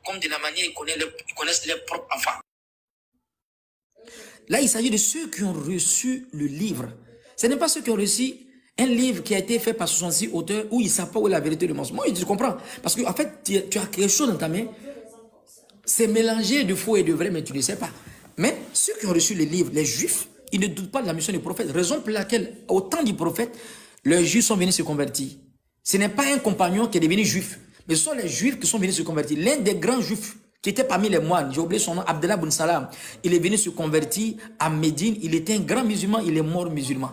comme de la manière ils connaissent leurs propres enfants. Là, il s'agit de ceux qui ont reçu le livre. Ce n'est pas ceux qui ont reçu un livre qui a été fait par 66 auteurs où ils ne savent pas où est la vérité du mensonge. Moi, je comprends. Parce qu'en fait, tu as quelque chose dans ta main. C'est mélangé de faux et de vrai, mais tu ne sais pas. Mais ceux qui ont reçu le livre, les juifs, ils ne doutent pas de la mission du prophète. Raison pour laquelle, au temps du prophète, les juifs sont venus se convertir. Ce n'est pas un compagnon qui est devenu juif, mais ce sont les juifs qui sont venus se convertir. L'un des grands juifs qui était parmi les moines, j'ai oublié son nom, Abdallah ibn Salam, il est venu se convertir à Médine. Il était un grand musulman, il est mort musulman.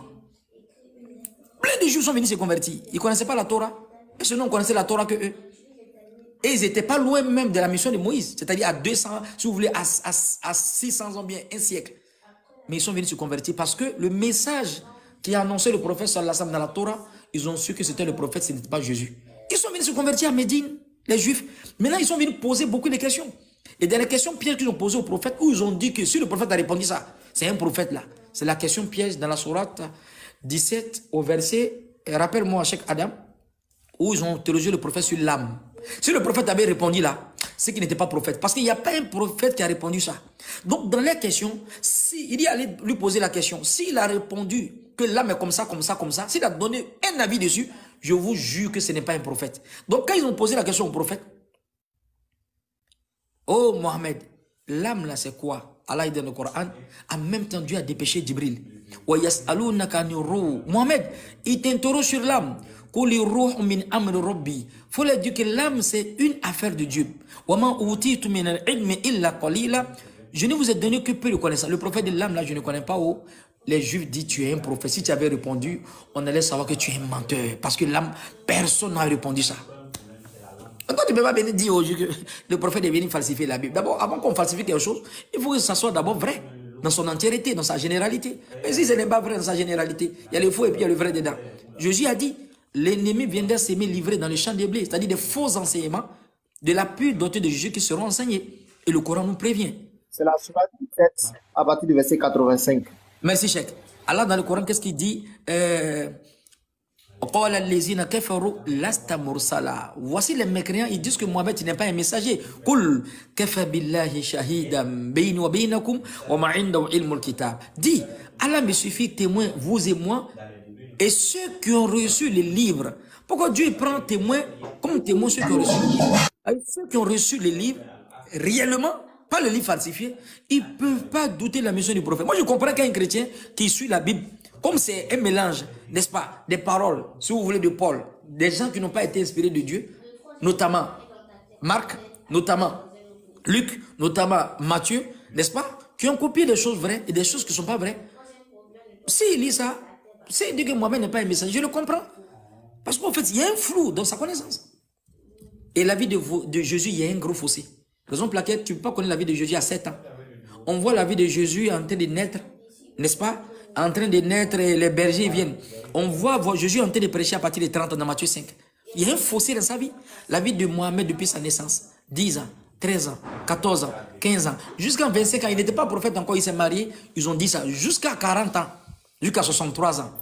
Plein de juifs sont venus se convertir. Ils ne connaissaient pas la Torah. Et sinon, on connaissait la Torah que eux. Et ils n'étaient pas loin même de la mission de Moïse. C'est-à-dire à 200, si vous voulez, à 600 ans bien, un siècle. Mais ils sont venus se convertir parce que le message qui a annoncé le prophète sallallahu alayhi wa sallam dans la Torah, ils ont su que c'était le prophète, ce n'était pas Jésus. Ils sont venus se convertir à Médine, les juifs. Maintenant, ils sont venus poser beaucoup de questions. Et dans les questions pièges qu'ils ont posées au prophète, où ils ont dit que si le prophète a répondu ça, c'est un prophète là. C'est la question piège dans la sourate 17 au verset, rappelle-moi Cheikh Adam, où ils ont interrogé le prophète sur l'âme. Si le prophète avait répondu là, c'est qu'il n'était pas prophète. Parce qu'il n'y a pas un prophète qui a répondu ça. Donc dans les questions, il allait lui poser la question. S'il a répondu que l'âme est comme ça, comme ça, comme ça, s'il a donné un avis dessus, je vous jure que ce n'est pas un prophète. Donc quand ils ont posé la question au prophète, oh Mohamed, l'âme là c'est quoi? Allah dit dans le Coran, en même temps Dieu a dépêché Djibril. Mohamed, il t'interroge sur l'âme. Il faut leur dire que l'âme c'est une affaire de Dieu. Je ne vous ai donné que peu de connaissances. Le prophète de l'âme là je ne connais pas où. Les juifs disent tu es un prophète. Si tu avais répondu, on allait savoir que tu es un menteur. Parce que l'âme, personne n'a répondu ça. Toi, tu ne peux pas venir dire aux juifs que le prophète est venu falsifier la Bible. D'abord, avant qu'on falsifie quelque chose, il faut que ça soit d'abord vrai. Dans son entièreté, dans sa généralité. Mais si ce n'est pas vrai dans sa généralité, il y a le faux et puis il y a le vrai dedans. Jésus a dit, l'ennemi viendra s'aimer livré dans le champ des blés. C'est-à-dire des faux enseignements de la pure doctrine de Jésus qui seront enseignés. Et le Coran nous prévient. C'est la sourate 17 à partir du verset 85. Merci, Cheikh. Allah, dans le Coran, qu'est-ce qu'il dit? Voici les mécréants, ils disent que Mohamed n'est pas un messager. Dis, Allah me suffit témoin, vous et moi, et ceux qui ont reçu les livres. Pourquoi Dieu prend témoin comme témoin ceux qui ont reçu les livres? Ceux qui ont reçu les livres, réellement, pas le livre falsifié, ils ne peuvent pas douter de la mission du prophète. Moi, je comprends qu'un chrétien qui suit la Bible, comme c'est un mélange, n'est-ce pas, des paroles, si vous voulez, de Paul, des gens qui n'ont pas été inspirés de Dieu, notamment Marc, notamment Luc, notamment Matthieu, n'est-ce pas, qui ont copié des choses vraies et des choses qui ne sont pas vraies. S'il lit ça, s'il dit que Mohamed n'est pas un messager, je le comprends. Parce qu'en fait, il y a un flou dans sa connaissance. Et la vie de Jésus, il y a un gros fossé. Raison pour laquelle tu ne peux pas connaître la vie de Jésus à 7 ans. On voit la vie de Jésus en train de naître, n'est-ce pas? En train de naître et les bergers viennent. On voit Jésus en train de prêcher à partir de 30 ans dans Matthieu 5. Il y a un fossé dans sa vie. La vie de Mohamed depuis sa naissance. 10 ans, 13 ans, 14 ans, 15 ans. Jusqu'à 25 ans, il n'était pas prophète encore, il s'est marié. Ils ont dit ça. Jusqu'à 40 ans, jusqu'à 63 ans.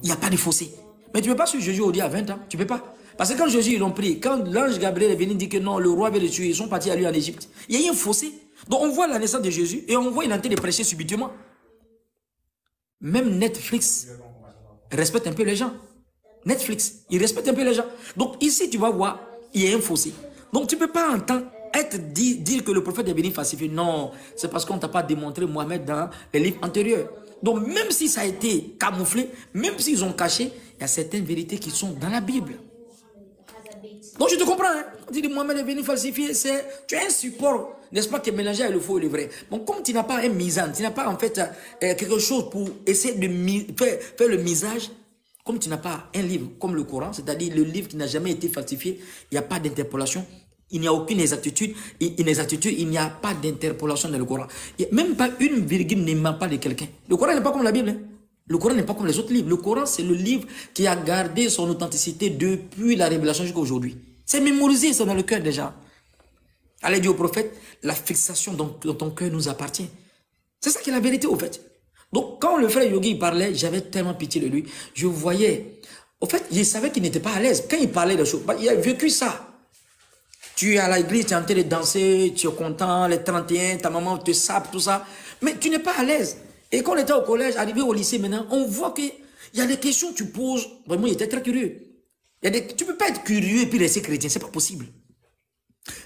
Il n'y a pas de fossé. Mais tu ne peux pas suivre Jésus au dia à 20 ans. Tu ne peux pas. Parce que quand Jésus, ils l'ont pris, quand l'ange Gabriel est venu dire que non, le roi veut le tuer, ils sont partis à lui en Égypte. Il y a eu un fossé. Donc on voit la naissance de Jésus et on voit il est en train de prêcher subitement. Même Netflix respecte un peu les gens. Netflix, il respecte un peu les gens. Donc ici, tu vas voir, il y a un fossé. Donc tu ne peux pas entendre dire que le prophète est venu falsifier. Non, c'est parce qu'on ne t'a pas démontré Mohamed dans les livres antérieurs. Donc même si ça a été camouflé, même s'ils ont caché, il y a certaines vérités qui sont dans la Bible. Donc je te comprends, hein? Quand tu dis Mohamed est venu falsifier, tu as un support, n'est-ce pas, qui est mélangé avec le faux et le vrai. Donc comme tu n'as pas un misant, tu n'as pas en fait quelque chose pour essayer de faire le misage, comme tu n'as pas un livre comme le Coran, c'est-à-dire le livre qui n'a jamais été falsifié, il n'y a pas d'interpolation, il n'y a aucune inexactitude, il n'y a pas d'interpolation dans le Coran. Il n'y a même pas une virgule ne ment pas de quelqu'un. Le Coran n'est pas comme la Bible, hein? Le Coran n'est pas comme les autres livres. Le Coran, c'est le livre qui a gardé son authenticité depuis la révélation jusqu'à aujourd'hui. C'est mémorisé, c'est dans le cœur des gens. Allez dire au prophète, la fixation dans ton cœur nous appartient. C'est ça qui est la vérité au fait. Donc quand le frère Yogi parlait, j'avais tellement pitié de lui. Je voyais, au fait, je savais qu'il n'était pas à l'aise. Quand il parlait de choses, il a vécu ça. Tu es à l'église, tu es en train de danser, tu es content, les 31, ta maman te sape, tout ça. Mais tu n'es pas à l'aise. Et quand on était au collège, arrivé au lycée maintenant, on voit qu'il y a des questions que tu poses. Vraiment, il était très curieux. Tu ne peux pas être curieux et puis rester chrétien, c'est pas possible.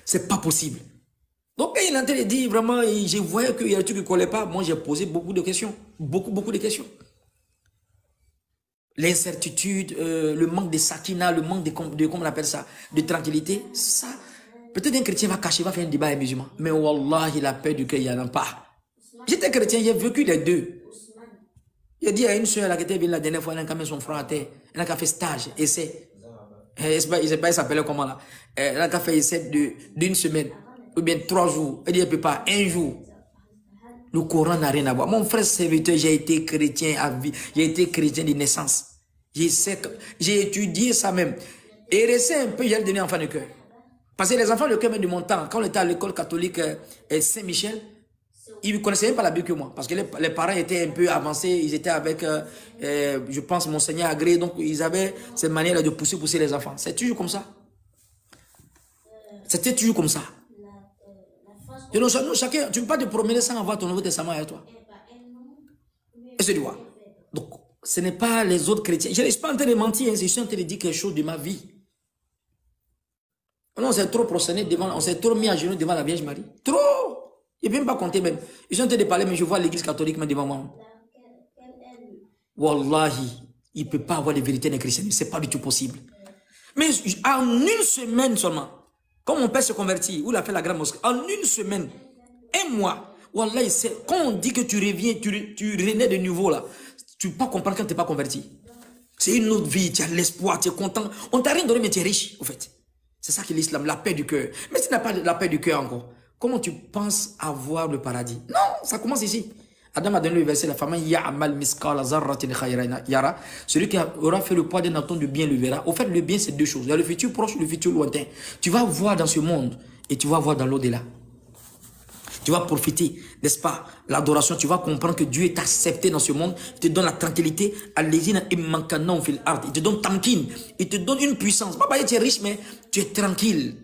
C'est pas possible. Donc, il est en train de dire vraiment, je voyais qu'il y a des trucs qui ne collaient pas. Moi, j'ai posé beaucoup de questions. Beaucoup de questions. L'incertitude, le manque de sakina, le manque de comment on appelle ça, de tranquillité, ça, peut-être un chrétien va cacher, va faire un débat avec un musulman. Mais Wallah, il a peur du qu'il n'y en a pas. J'étais chrétien, j'ai vécu les deux. Il a dit à une soeur qui était venue la dernière fois, elle a mis son front à terre, elle a fait stage, essai. Je sais pas, il s'appelait comment là. Elle a fait essai d'une semaine, ou bien 3 jours. Elle dit, elle ne peut pas, un jour. Le Coran n'a rien à voir. Mon frère serviteur, j'ai été chrétien à vie. J'ai été chrétien de naissance. J'ai étudié ça même. Et resté un peu, j'ai donné enfant de cœur. Parce que les enfants de cœur, même de mon temps, quand on était à l'école catholique Saint-Michel, ils ne connaissaient même pas la Bible que moi. Parce que les parents étaient un peu avancés. Ils étaient avec, je pense, Monseigneur Agré. Donc, ils avaient cette manière de pousser les enfants. C'est toujours comme ça. C'était toujours comme ça. Et donc, nous, chacun, tu ne peux pas te promener sans avoir ton Nouveau Testament avec toi. Et c'est du droit. Donc, ce n'est pas les autres chrétiens. Je ne suis pas en train de mentir, hein, je suis en train de dire quelque chose de ma vie. On s'est trop prosterné devant, on s'est trop mis à genoux devant la Vierge Marie. Trop! Je ne peux même pas compter même. Je suis en train de parler, mais je vois l'église catholique même devant moi. Wallahi, il ne peut pas avoir les vérités des chrétiens. Ce n'est pas du tout possible. Mais en une semaine seulement, quand mon père se convertit, où il a fait la grande mosquée, en une semaine, un mois, Wallah, quand on dit que tu reviens, tu renais de nouveau là, tu ne peux pas comprendre quand tu n'es pas converti. C'est une autre vie, tu as l'espoir, tu es content. On t'a rien donné, mais tu es riche, en fait. C'est ça qui est l'islam, la paix du cœur. Mais si tu n'as pas la paix du cœur encore, comment tu penses avoir le paradis? Non, ça commence ici. Adam a donné le verset, la femme ya'amal miskala zarratin khayran yara. Celui qui aura fait le poids d'un atome de bien le verra. Au fait, le bien, c'est deux choses. Il y a le futur proche, le futur lointain. Tu vas voir dans ce monde et tu vas voir dans l'au-delà. Tu vas profiter, n'est-ce pas, l'adoration. Tu vas comprendre que Dieu est accepté dans ce monde. Il te donne la tranquillité. Il te donne tamkin. Il te donne une puissance. Pas parce que tu es riche, mais tu es tranquille.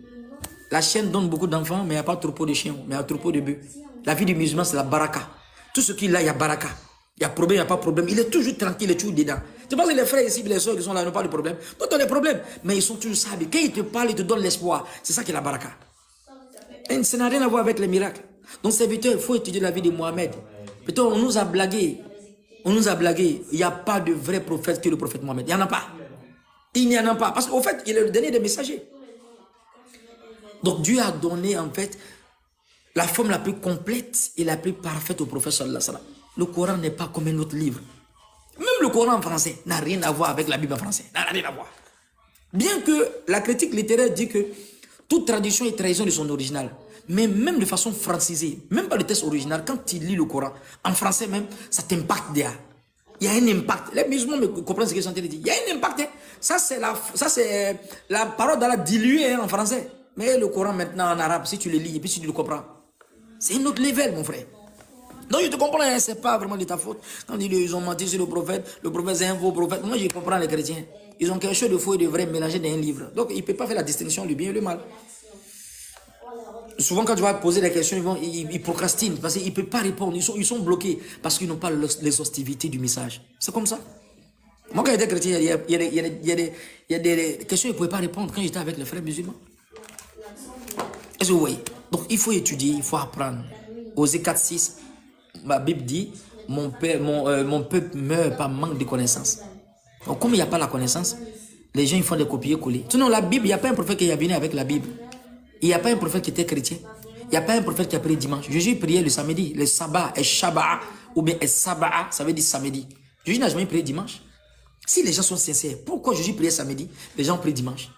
La chienne donne beaucoup d'enfants, mais il n'y a pas de troupeau de chiens, mais il y a un troupeau de bœufs. La vie du musulman, c'est la baraka. Tout ce qu'il a, il y a baraka. Il y a problème, il n'y a pas de problème. Il est toujours tranquille, il est toujours dedans. Tu penses que les frères ici, les soeurs qui sont là n'ont pas de problème? Donc, tu as des problèmes, mais ils sont toujours sables. Quand ils te parlent, ils te donnent l'espoir. C'est ça qui est la baraka. Et ça n'a rien à voir avec les miracles. Donc, serviteur, il faut étudier la vie de Mohamed. Peut-être on nous a blagué. On nous a blagué. Il n'y a pas de vrai prophète que le prophète Mohamed. Il n'y en a pas. Il n'y en a pas. Parce qu'au fait, il est le dernier des messagers. Donc, Dieu a donné, en fait, la forme la plus complète et la plus parfaite au prophète sallallahu alayhi wa sallam. Le Coran n'est pas comme un autre livre. Même le Coran en français n'a rien à voir avec la Bible en français. N'a rien à voir. Bien que la critique littéraire dit que toute tradition est trahison de son original. Mais même de façon francisée, même pas le texte original, quand tu lis le Coran, en français même, ça t'impacte déjà. Il y a un impact. Les musulmans comprennent ce que je suis en train de dire. Il y a un impact. Hein. Ça, c'est la parole d'Allah diluée hein, en français. Mais le Coran maintenant en arabe, si tu le lis et puis si tu le comprends, c'est un autre level, mon frère. Donc, je te comprends, hein, c'est pas vraiment de ta faute. Quand ils ont menti sur le prophète c'est un faux prophète. Moi, je comprends les chrétiens. Ils ont quelque chose de faux et de vrai mélangé dans un livre. Donc, ils ne peuvent pas faire la distinction du bien et du mal. Souvent, quand tu vas poser des questions, ils procrastinent parce qu'ils ne peuvent pas répondre. Ils sont bloqués parce qu'ils n'ont pas l'exhaustivité du message. C'est comme ça. Moi, quand j'étais chrétien, il y a des questions qu'ils ne pouvaient pas répondre quand j'étais avec les frères musulmans. Est-ce que vous voyez? Donc, il faut étudier, il faut apprendre. Osée 4:6, ma Bible dit, mon peuple meurt par manque de connaissance. Donc, comme il n'y a pas la connaissance, les gens ils font des copier-coller. Sinon, la Bible, il n'y a pas un prophète qui est venu avec la Bible. Il n'y a pas un prophète qui était chrétien. Il n'y a pas un prophète qui a prié dimanche. Jésus priait le samedi, le sabbat, et shabbat, ou bien et sabbat, ça veut dire samedi. Jésus n'a jamais prié dimanche. Si les gens sont sincères, pourquoi Jésus priait samedi, les gens prient dimanche?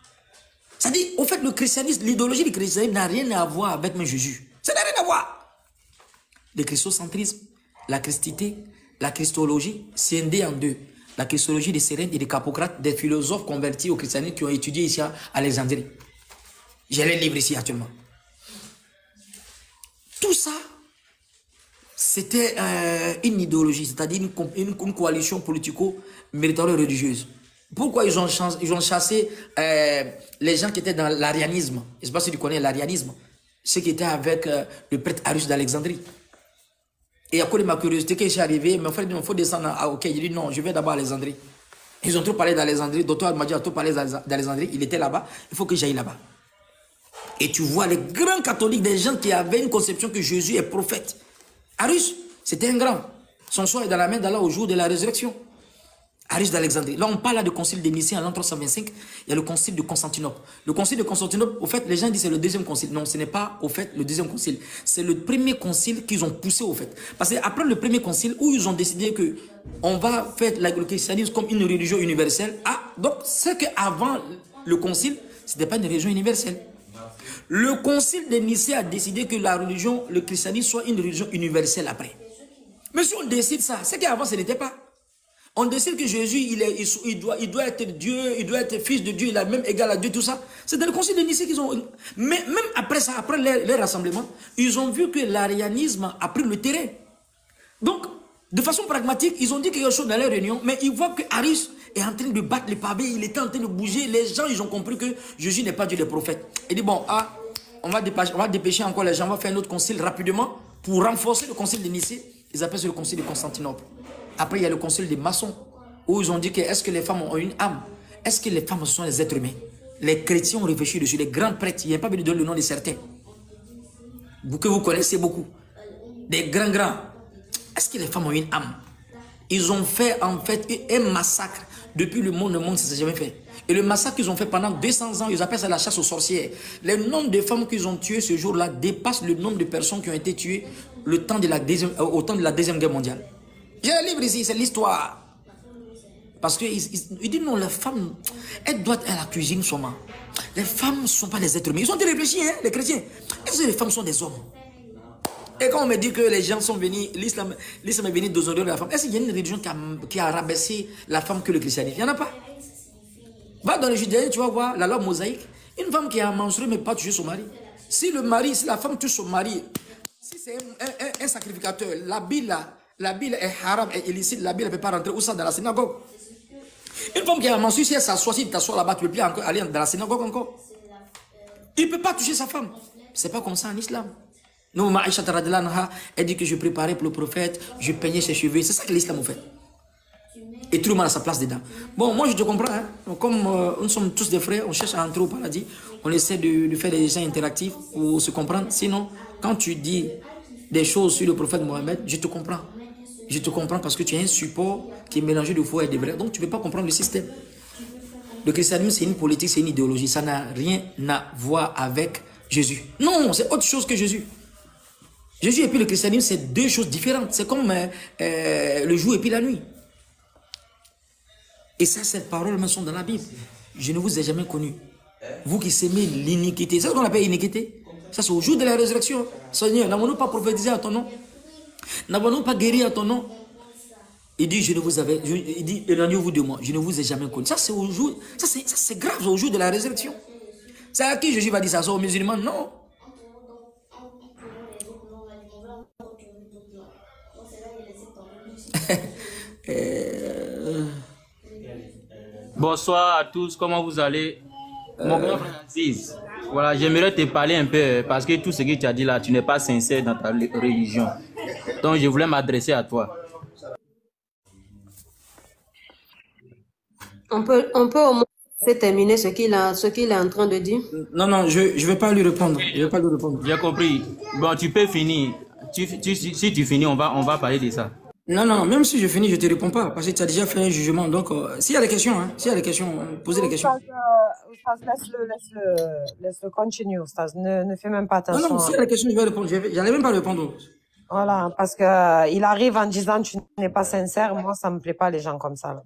Ça dit, au fait, le christianisme, l'idéologie du christianisme n'a rien à voir avec même Jésus. Ça n'a rien à voir. Le christocentrisme, la christité, la christologie, c'est scindé en deux. La christologie de Séréne et de Capocrate, des philosophes convertis au christianisme qui ont étudié ici à Alexandrie. J'ai les livres ici actuellement. Tout ça, c'était une idéologie, c'est-à-dire une coalition politico-militaire-religieuse. Pourquoi ils ont chassé les gens qui étaient dans l'arianisme? Je ne sais pas si tu connais l'arianisme. Ceux qui étaient avec le prêtre Arius d'Alexandrie. Et à cause de ma curiosité, quand je suis arrivé, mon frère dit, il faut descendre à OK. J'ai dit non, je vais d'abord à Alexandrie. Ils ont trop parlé d'Alexandrie. Le docteur m'a dit, trop parlé d'Alexandrie. Il était là-bas. Il faut que j'aille là-bas. Et tu vois les grands catholiques, des gens qui avaient une conception que Jésus est prophète. Arius, c'était un grand. Son sang est dans la main d'Allah au jour de la résurrection. Arius d'Alexandrie. Là, on parle là du concile de Nicée en l'an 325. Il y a le concile de Constantinople. Le concile de Constantinople, au fait, les gens disent que c'est le deuxième concile. Non, ce n'est pas, au fait, le deuxième concile. C'est le premier concile qu'ils ont poussé, au fait. Parce qu'après le premier concile, où ils ont décidé que on va faire le christianisme comme une religion universelle. Ah, donc, c'est qu'avant le concile, ce n'était pas une religion universelle. Le concile de Nicée a décidé que la religion, le christianisme, soit une religion universelle après. Mais si on décide ça, c'est qu'avant, ce n'était pas. On décide que Jésus, il doit être Dieu, il doit être fils de Dieu, il est même égal à Dieu, tout ça. C'est dans le concile de Nicée qu'ils ont... Mais même après ça, après les rassemblements, ils ont vu que l'arianisme a pris le terrain. Donc, de façon pragmatique, ils ont dit quelque chose dans leur réunion, mais ils voient que Arius est en train de battre les pavés, il était en train de bouger. Les gens, ils ont compris que Jésus n'est pas Dieu, le prophète. Il dit, bon, on va dépêcher encore les gens, on va faire un autre concile rapidement pour renforcer le concile de Nicée. Ils appellent ça le concile de Constantinople. Après, il y a le concile des maçons, où ils ont dit que est-ce que les femmes ont une âme? Est-ce que les femmes sont des êtres humains? Les chrétiens ont réfléchi dessus, les grands prêtres, il n'y a pas besoin de donner le nom de certains, que vous connaissez beaucoup, des grands. Est-ce que les femmes ont une âme? Ils ont fait en fait un massacre. Depuis le monde, ça ne s'est jamais fait. Et le massacre qu'ils ont fait pendant 200 ans, ils appellent ça la chasse aux sorcières. Le nombre de femmes qu'ils ont tuées ce jour-là dépasse le nombre de personnes qui ont été tuées au temps de la Deuxième Guerre mondiale. J'ai un livre ici, c'est l'histoire. Parce qu'il dit non, les femmes, elles doivent être à la cuisine seulement. Les femmes ne sont pas des êtres humains. Ils ont été réfléchis, hein, les chrétiens. Est-ce que les femmes sont des hommes? Et quand on me dit que les gens sont venus, l'islam est venu d'honorer la femme, est-ce qu'il y a une religion qui a rabaissé la femme que le christianisme? Il n'y en a pas. Va dans le judaïsme, tu vas voir la loi mosaïque. Une femme qui a menstrué mais pas touché son mari. Si la femme touche son mari, si c'est un sacrificateur, la Bible est haram, est illicite, la Bible ne peut pas rentrer où ça dans la synagogue. Une femme qui a menstrué, si elle s'assoit, si tu t'assois là-bas, tu ne peux plus encore aller dans la synagogue encore. Il ne peut pas toucher sa femme. Ce n'est pas comme ça en islam. Nous, Maïcha Taradlanha, elle dit que je préparais pour le prophète, je peignais ses cheveux. C'est ça que l'islam fait. Et tout le monde a sa place dedans. Bon, moi je te comprends. Hein? Comme nous sommes tous des frères, on cherche à entrer au paradis. On essaie de faire des gens interactifs pour se comprendre. Sinon, quand tu dis des choses sur le prophète Mohammed, je te comprends. Je te comprends parce que tu as un support qui est mélangé de faux et de vrai. Donc tu ne peux pas comprendre le système. Le christianisme, c'est une politique, c'est une idéologie. Ça n'a rien à voir avec Jésus. Non, c'est autre chose que Jésus. Jésus et puis le christianisme, c'est deux choses différentes. C'est comme le jour et puis la nuit. Et ça, ces paroles me sont dans la Bible. Je ne vous ai jamais connu. Vous qui s'aimez l'iniquité. C'est ce qu'on appelle iniquité. Ça, c'est au jour de la résurrection. Seigneur, n'avons-nous pas prophétisé à ton nom? N'avons-nous pas guéri à ton nom? Il dit, il dit, éloignez-vous de moi. Je ne vous ai jamais connu. Ça, c'est au jour. Ça, c'est grave, au jour de la résurrection. C'est à qui Jésus va dire ça? Ça aux musulmans? Non. Bonsoir à tous, comment vous allez? Mon grand frère Aziz, voilà, j'aimerais te parler un peu parce que tout ce que tu as dit là, tu n'es pas sincère dans ta religion. Donc je voulais m'adresser à toi. On peut au moins laisser terminer ce qu'il est en train de dire. Non, je ne vais pas lui répondre. J'ai compris. Bon, tu peux finir. Si tu finis, on va parler de ça. Non, même si je finis, je ne te réponds pas, parce que tu as déjà fait un jugement. Donc, s'il y a des questions, posez des questions. Laisse-le continuer, Oustaz. Ne fais même pas attention. Non, s'il y a des questions, je vais répondre. Je n'allais même pas répondre. Voilà, parce qu'il arrive en disant tu n'es pas sincère. Moi, ça ne me plaît pas, les gens comme ça. Là.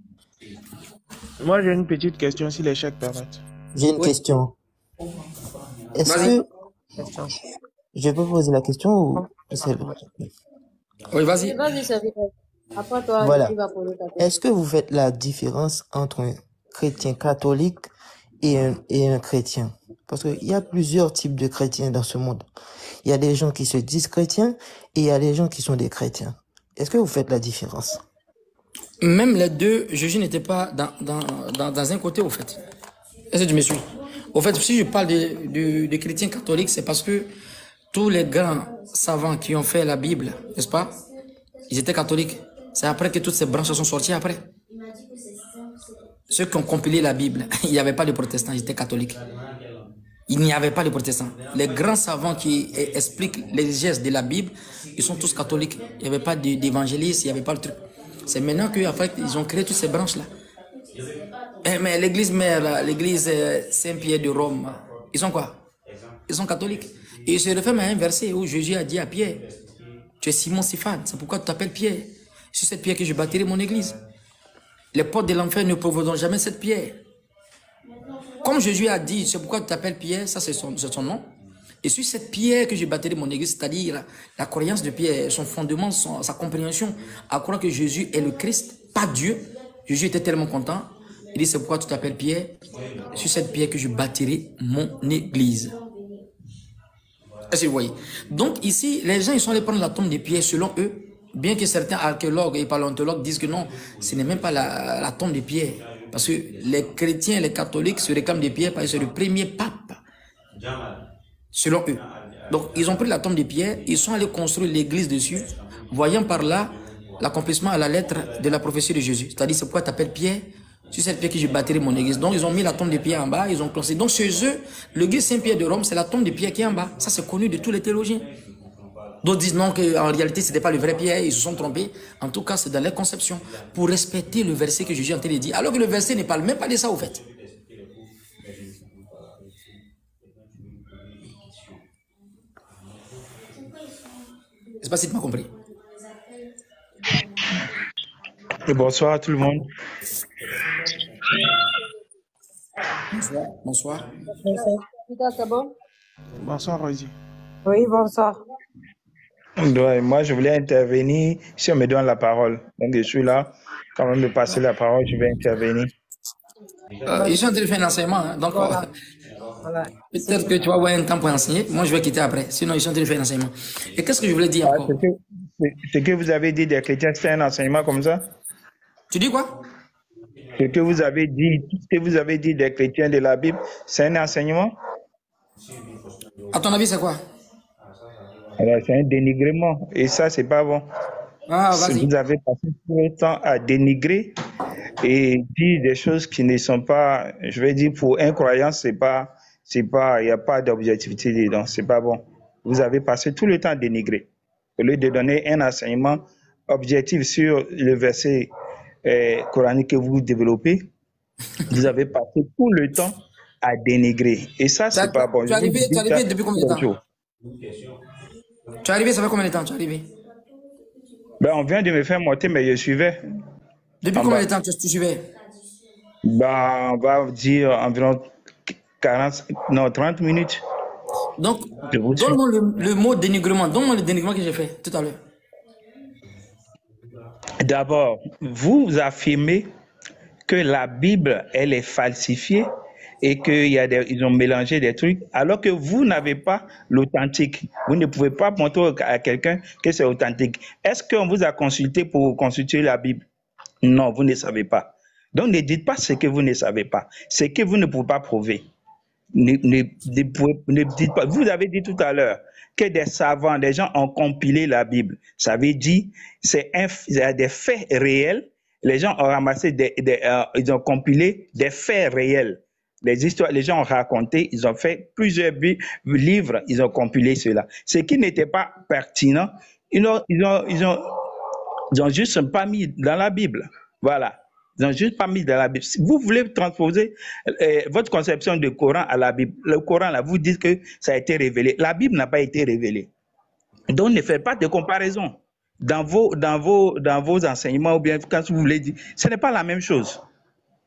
Moi, j'ai une petite question, si les chèques permettent. J'ai une question. Est-ce que... Je peux poser la question ou... Oui, vas-y. Vas-y, c'est vrai. Après toi, voilà. tu vas poser ta question. Est-ce que vous faites la différence entre un chrétien catholique et un chrétien? Parce qu'il y a plusieurs types de chrétiens dans ce monde. Il y a des gens qui se disent chrétiens et il y a des gens qui sont des chrétiens. Est-ce que vous faites la différence? Même les deux, Jésus n'était pas dans un côté, au fait. Est-ce que tu me suis? Au fait, si je parle des chrétiens catholiques, c'est parce que tous les grands savants qui ont fait la Bible, n'est-ce pas? Ils étaient catholiques. C'est après que toutes ces branches sont sorties après. Ceux qui ont compilé la Bible, il n'y avait pas de protestants, ils étaient catholiques. Il n'y avait pas de protestants. Les grands savants qui expliquent les gestes de la Bible, ils sont tous catholiques. Il n'y avait pas d'évangélistes, il n'y avait pas le truc. C'est maintenant qu'après, ils ont créé toutes ces branches-là. Mais l'église mère, l'église Saint-Pierre de Rome, ils sont quoi? Ils sont catholiques. Et ils se réfèrent à un verset où Jésus a dit à Pierre, tu es Simon Siphane, c'est pourquoi tu t'appelles Pierre. C'est cette pierre que je bâtirai mon église. Les portes de l'enfer ne provoqueront jamais cette pierre. Comme Jésus a dit, c'est pourquoi tu t'appelles Pierre, ça c'est son nom. Et sur cette pierre que je bâtirai mon église, c'est-à-dire la croyance de Pierre, son fondement, sa compréhension, à croire que Jésus est le Christ, pas Dieu. Jésus était tellement content. Il dit, c'est pourquoi tu t'appelles Pierre. Sur cette pierre que je bâtirai mon église. Est-ce que vous voyez? Donc ici, les gens ils sont allés prendre la tombe de Pierre selon eux, bien que certains archéologues et paléontologues disent que non, ce n'est même pas la tombe de Pierre. Parce que les chrétiens, les catholiques se réclament de Pierre parce que c'est le premier pape, selon eux. Donc ils ont pris la tombe de Pierre, ils sont allés construire l'église dessus, voyant par là l'accomplissement à la lettre de la prophétie de Jésus. C'est-à-dire, c'est pourquoi tu t'appelles Pierre, sur cette pierre que je bâtirai mon église. Donc ils ont mis la tombe de Pierre en bas, ils ont construit. Donc chez eux, l'église Saint-Pierre de Rome, c'est la tombe de Pierre qui est en bas. Ça c'est connu de tous les théologiens. D'autres disent non, qu'en réalité, ce n'était pas le vrai Pierre, ils se sont trompés. En tout cas, c'est dans leur conception, pour respecter le verset que Jésus est en train de dire. Alors que le verset ne parle même pas de ça, au fait. Je ne sais pas si tu m'as compris. Et bonsoir à tout le monde. Bonsoir. Bonsoir. C'est bon? Bonsoir, Rosie. Oui, bonsoir. Ouais, moi, je voulais intervenir si on me donne la parole. Donc, je suis là. Quand on me passe la parole, je vais intervenir. Ils sont en train de faire un enseignement. Hein, donc, Voilà. peut-être que tu vas avoir un temps pour enseigner. Moi, je vais quitter après. Sinon, ils sont en train de faire un enseignement. Et qu'est-ce que je voulais dire encore? Ce que vous avez dit des chrétiens, c'est un enseignement comme ça? Tu dis quoi? Ce que vous avez dit, tout ce que vous avez dit des chrétiens de la Bible, c'est un enseignement? À ton avis, c'est quoi? Alors, c'est un dénigrement. Et ça, c'est pas bon. Ah, vas-y. Vous avez passé tout le temps à dénigrer et dire des choses qui ne sont pas, je vais dire, pour un croyant, il n'y a pas d'objectivité dedans, c'est pas bon. Vous avez passé tout le temps à dénigrer. Au lieu de donner un enseignement objectif sur le verset coranique que vous développez, vous avez passé tout le temps à dénigrer. Et ça, c'est pas bon. Tu es arrivé depuis combien de temps? Tu es arrivé, ça fait combien de temps tu es arrivé? Ben, on vient de me faire monter, mais je suivais. Depuis combien de temps tu suivais? Ben, on va dire environ 30 minutes. Donc, donne-moi le mot dénigrement. Donne-moi le dénigrement que j'ai fait tout à l'heure. D'abord, vous affirmez que la Bible, elle est falsifiée et qu'ils ont mélangé des trucs, alors que vous n'avez pas l'authentique. Vous ne pouvez pas montrer à quelqu'un que c'est authentique. Est-ce qu'on vous a consulté pour constituer la Bible? Non, vous ne savez pas. Donc, ne dites pas ce que vous ne savez pas, ce que vous ne pouvez pas prouver. Ne dites pas. Vous avez dit tout à l'heure que des savants, des gens ont compilé la Bible. Ça veut dire c'est des faits réels. Les gens ont ramassé ils ont compilé des faits réels. Les histoires, les gens ont raconté, ils ont fait plusieurs livres, ils ont compilé cela. Ce qui n'était pas pertinent, ils ont juste pas mis dans la Bible. Voilà. Ils n'ont juste pas mis dans la Bible. Si vous voulez transposer votre conception du Coran à la Bible, le Coran, là, vous dites que ça a été révélé. La Bible n'a pas été révélée. Donc, ne faites pas de comparaison dans vos enseignements ou bien quand vous voulez dire. Ce n'est pas la même chose.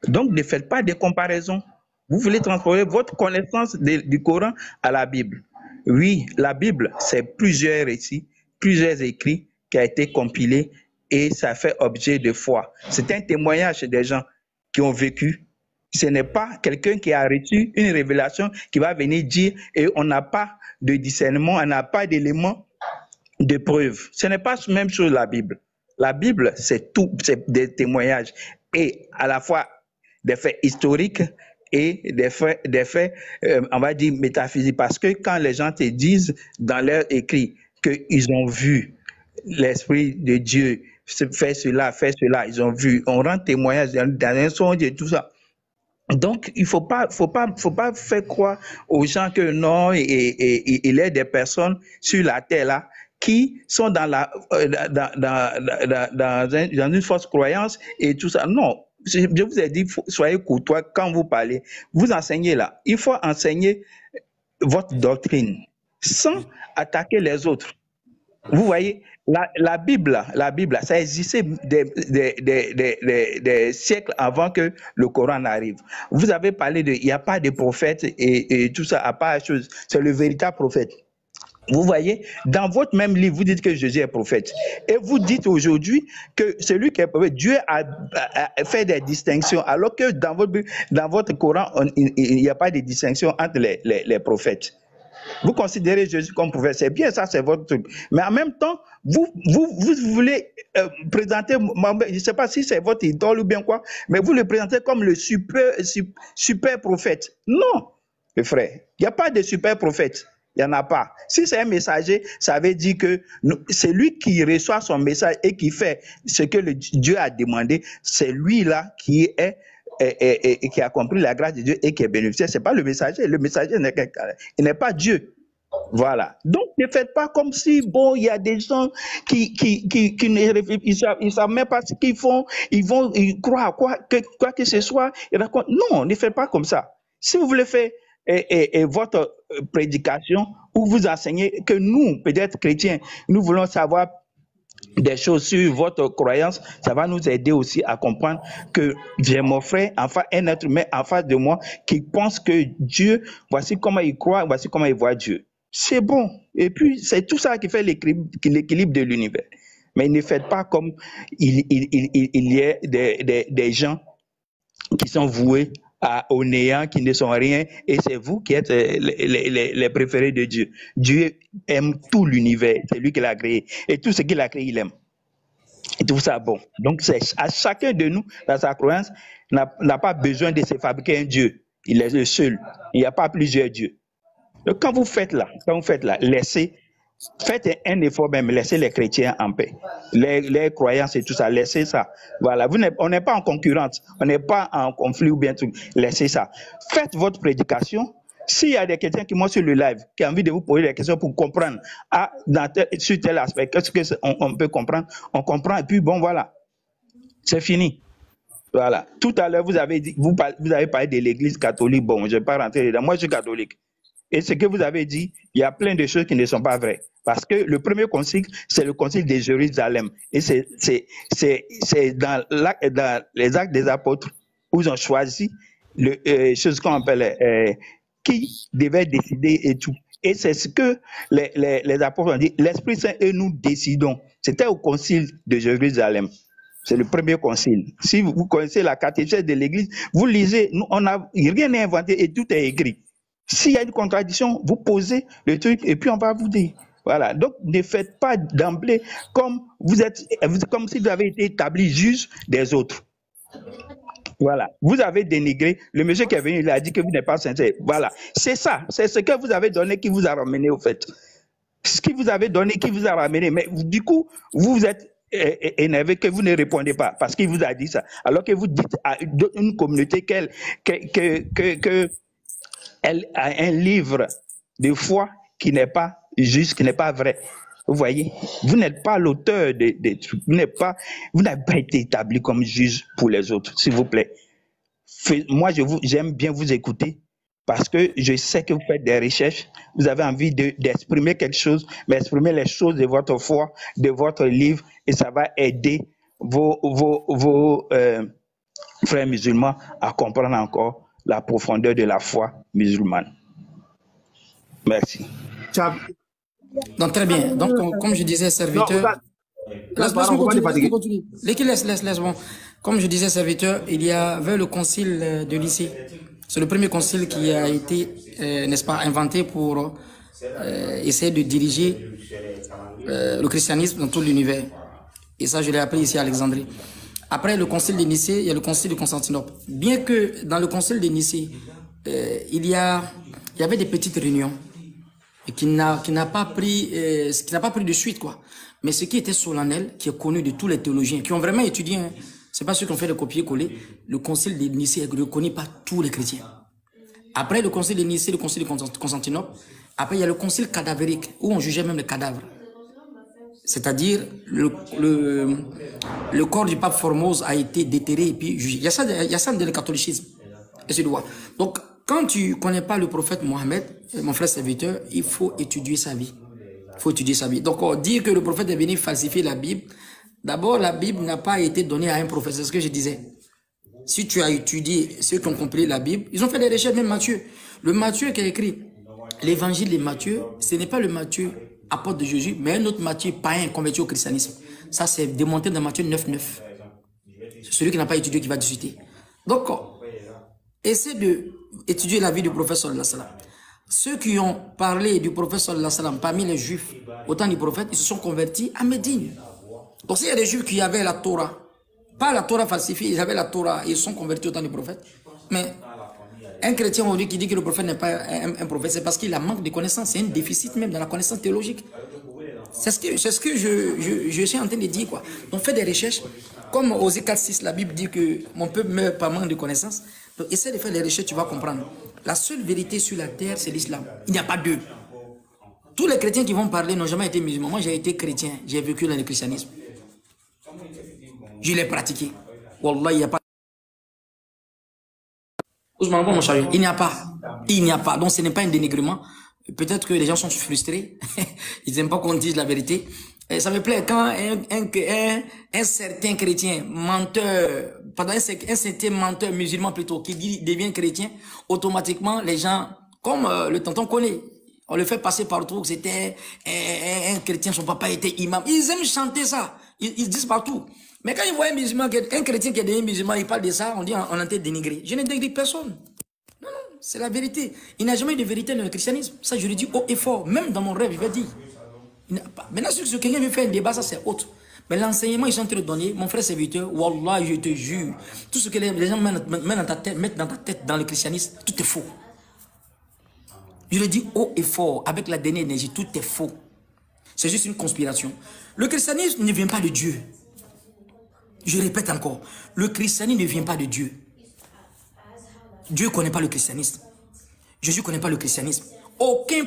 Donc, ne faites pas de comparaison. Vous voulez transposer votre connaissance du Coran à la Bible. Oui, la Bible, c'est plusieurs récits, plusieurs écrits qui ont été compilés et ça fait objet de foi. C'est un témoignage des gens qui ont vécu. Ce n'est pas quelqu'un qui a reçu une révélation qui va venir dire et on n'a pas de discernement, on n'a pas d'éléments de preuve. Ce n'est pas la même chose la Bible. La Bible, c'est tout, c'est des témoignages et à la fois des faits historiques et des faits on va dire métaphysiques. Parce que quand les gens te disent dans leur écrit qu'ils ont vu l'Esprit de Dieu faire cela, ils ont vu, on rend témoignage dans un songe et tout ça. Donc, il faut pas faire croire aux gens que non, il y a des personnes sur la terre là qui sont dans une fausse croyance et tout ça. Non, je vous ai dit, soyez courtois quand vous parlez. Vous enseignez là. Il faut enseigner votre doctrine sans attaquer les autres. Vous voyez, la Bible, ça existait des siècles avant que le Coran arrive. Vous avez parlé il n'y a pas de prophète et tout ça, à part chose, c'est le véritable prophète. Vous voyez, dans votre même livre, vous dites que Jésus est prophète. Et vous dites aujourd'hui que celui qui est prophète, Dieu a fait des distinctions, alors que dans votre Coran, il n'y a pas de distinction entre les prophètes. Vous considérez Jésus comme prophète, c'est bien, ça c'est votre truc. Mais en même temps, vous voulez présenter, je ne sais pas si c'est votre idole ou bien quoi, mais vous le présentez comme le super prophète. Non, les frères, il n'y a pas de super prophète. Il n'y en a pas. Si c'est un messager, ça veut dire que c'est lui qui reçoit son message et qui fait ce que Dieu a demandé. C'est lui-là qui est et qui a compris la grâce de Dieu et qui est bénéficiaire. Ce n'est pas le messager. Le messager il n'est pas Dieu. Voilà. Donc, ne faites pas comme si, bon, il y a des gens qui ne réfléchissent, ils ne savent même pas ce qu'ils font, ils croient à quoi que ce soit. Non, ne faites pas comme ça. Si vous voulez faire votre prédication où vous enseignez que nous, peut-être chrétiens, nous voulons savoir des choses sur votre croyance, ça va nous aider aussi à comprendre que j'ai mon frère, enfin un être humain en face de moi qui pense que Dieu, voici comment il croit, voici comment il voit Dieu. C'est bon. Et puis, c'est tout ça qui fait l'équilibre de l'univers. Mais ne faites pas comme il y a des gens qui sont voués au néant, qui ne sont rien, et c'est vous qui êtes les préférés de Dieu. Dieu aime tout l'univers, c'est lui qui l'a créé. Et tout ce qu'il a créé, il aime. Et tout ça, bon. Donc, c'est à chacun de nous, dans sa croyance, n'a pas besoin de se fabriquer un Dieu. Il est le seul. Il n'y a pas plusieurs dieux. Donc, quand vous faites là, faites un effort même, laissez les chrétiens en paix. Les croyances et tout ça, laissez ça. Voilà, on n'est pas en concurrence, on n'est pas en conflit ou bien tout. Laissez ça. Faites votre prédication. S'il y a des chrétiens qui montent sur le live, qui ont envie de vous poser des questions pour comprendre sur tel aspect, qu'est-ce qu'on peut comprendre, on comprend et puis bon, voilà. C'est fini. Voilà. Tout à l'heure, vous avez parlé de l'église catholique. Bon, je ne vais pas rentrer dedans. Moi, je suis catholique. Et ce que vous avez dit, il y a plein de choses qui ne sont pas vraies. Parce que le premier concile, c'est le concile de Jérusalem. Et c'est dans les actes des apôtres où ils ont choisi choses qu'on appelle qui devait décider et tout. Et c'est ce que les apôtres ont dit. L'Esprit Saint et nous décidons. C'était au concile de Jérusalem. C'est le premier concile. Si vous connaissez la catéchèse de l'Église, vous lisez, rien n'est inventé et tout est écrit. S'il y a une contradiction, vous posez le truc et puis on va vous dire. Voilà. Donc, ne faites pas d'emblée comme si vous avez été établi juge des autres. Voilà. Vous avez dénigré. Le monsieur qui est venu, il a dit que vous n'êtes pas sincère. Voilà. C'est ça. C'est ce que vous avez donné qui vous a ramené au fait. Ce qui vous avez donné qui vous a ramené. Mais du coup, vous êtes énervé que vous ne répondez pas parce qu'il vous a dit ça. Alors que vous dites à une communauté qu'elle a un livre de foi qui n'est pas juste, qui n'est pas vrai. Vous voyez, vous n'êtes pas l'auteur des trucs, vous n'avez pas été établi comme juge pour les autres, s'il vous plaît. Moi, j'aime bien vous écouter parce que je sais que vous faites des recherches, vous avez envie d'exprimer quelque chose, mais exprimer les choses de votre foi, de votre livre, et ça va aider vos frères musulmans à comprendre encore la profondeur de la foi musulmane. Merci. Donc, très bien. Donc, comme je disais, serviteur... Laisse-moi continuer. Laisse. Bon. Comme je disais, serviteur, il y avait le concile de Nicée. C'est le premier concile qui a été, n'est-ce pas, inventé pour essayer de diriger le christianisme dans tout l'univers. Et ça, je l'ai appris ici à Alexandrie. Après le concile de Nicée, il y a le concile de Constantinople. Bien que dans le concile de Nicée, il y avait des petites réunions qui n'a pas pris de suite, quoi. Mais ce qui était solennel, qui est connu de tous les théologiens, qui ont vraiment étudié, hein, c'est pas ceux qui ont fait le copier-coller, le concile de Nicée est reconnu par tous les chrétiens. Après le concile de Nicée, le concile de Constantinople, après il y a le concile cadavérique, où on jugeait même les cadavres. C'est-à-dire, le corps du pape Formose a été déterré et puis jugé. Il y a ça dans le catholicisme. Et c'est le droit. Donc, quand tu connais pas le prophète Mohammed, mon frère serviteur, il faut étudier sa vie. Il faut étudier sa vie. Donc, dire que le prophète est venu falsifier la Bible, d'abord, la Bible n'a pas été donnée à un prophète. C'est ce que je disais. Si tu as étudié ceux qui ont compris la Bible, ils ont fait des recherches, même Matthieu. Le Matthieu qui a écrit l'évangile de Matthieu, ce n'est pas le Matthieu apôtre de Jésus, mais un autre Matthieu païen converti au christianisme. Ça, c'est démonté dans Matthieu 9.9. C'est celui qui n'a pas étudié qui va discuter. Donc, essaie d'étudier la vie du prophète sallallahu alayhi wa sallam. Ceux qui ont parlé du prophète sallallahu alayhi wa sallam parmi les juifs au temps du prophète, ils se sont convertis à Médine. Donc, s'il y a des juifs qui avaient la Torah, pas la Torah falsifiée, ils avaient la Torah et ils se sont convertis au temps du prophète. Mais un chrétien aujourd'hui qui dit que le prophète n'est pas un prophète, c'est parce qu'il a manque de connaissances. C'est un déficit même dans la connaissance théologique. C'est ce que je suis en train de dire, quoi. On fait des recherches. Comme Osée 4.6, la Bible dit que mon peuple meurt par manque de connaissances. Donc essaie de faire des recherches, tu vas comprendre. La seule vérité sur la terre, c'est l'islam. Il n'y a pas deux. Tous les chrétiens qui vont parler n'ont jamais été musulmans. Moi, j'ai été chrétien. J'ai vécu dans le christianisme. Je l'ai pratiqué. Wallah, il n'y a pas. Il n'y a pas. Il n'y a pas. Donc, ce n'est pas un dénigrement. Peut-être que les gens sont frustrés. Ils n'aiment pas qu'on dise la vérité. Et ça me plaît quand un certain chrétien, menteur, pardon, un certain menteur musulman plutôt, qui devient chrétien, automatiquement, les gens, comme le tonton connaît, on le fait passer partout, que c'était un chrétien, son papa était imam. Ils aiment chanter ça. Ils disent partout. Mais quand ils voient un musulman, un chrétien qui est devenu musulman, il parle de ça, on dit on a été dénigré. Je ne dénigre personne. Non, non, c'est la vérité. Il n'y a jamais eu de vérité dans le christianisme. Ça, je le dis haut et fort. Même dans mon rêve, je vais dire. Maintenant, si quelqu'un veut faire un débat, ça c'est autre. Mais l'enseignement, ils sont en train de donner, mon frère serviteur, Wallah, je te jure, tout ce que les gens mettent dans ta tête, dans le christianisme, tout est faux. Je le dis haut et fort, avec la dernière énergie, tout est faux. C'est juste une conspiration. Le christianisme ne vient pas de Dieu. Je répète encore, le christianisme ne vient pas de Dieu. Dieu ne connaît pas le christianisme. Jésus ne connaît pas le christianisme. Aucun.